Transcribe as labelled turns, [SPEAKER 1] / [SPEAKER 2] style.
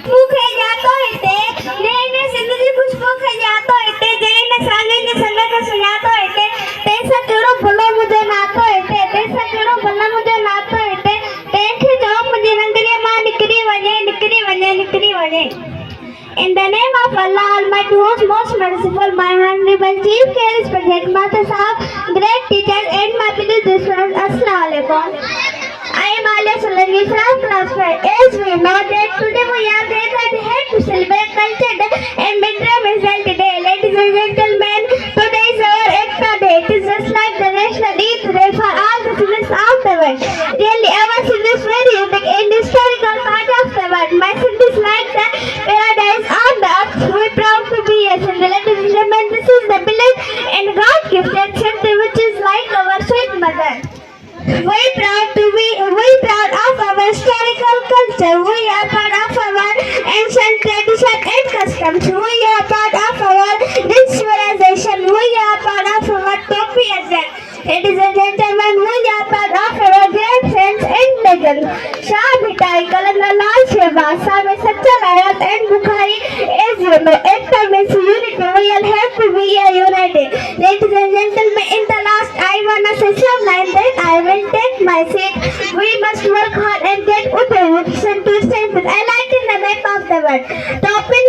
[SPEAKER 1] मुखे जातो हिते ने जिंदगी खुशबू खे जातो हिते जैन सांगे के संग के सुजातो हिते तैसा केड़ो भलो मुझे नातो हिते तैसा केड़ो भला मुझे नातो हिते तैखे जो मुझे रंगरी मां निकरी वने In the name of Allah Almighty, who is most merciful, my honorable Chief Care is present, Master Sahab, great teachers and my beloved students, Assalamu alaikum. I am Alia Solangi from class 5. As we know that today we are here to celebrate culture day and midterm result day. Ladies and gentlemen, today is our Ekta Day. It is just like the national Eid day for all the students of the world. Really, our city is very unique and historical part of the world. My city is like the paradise on the earth. We are proud to be a Sindhi. Ladies and gentlemen, this is the village and God-gifted Sindhi, which is like our sweet mother. We proud of our historical culture. We are proud of our ancient tradition and customs. We are proud of our rich civilization. We are proud of our topi as well. Ladies and gentlemen, we are proud of our great friends and legends. Shah Bhitai, Kalanda Lal Sheba, Sami Sacha Layat and Bukhari. As you know, Ekta means unity. We all have to be united. Ladies and gentlemen, in the last I wanna say some line that I will take my seat. We must work hard and get Uttarakhand to strengthen. I like in the map of the world. Top in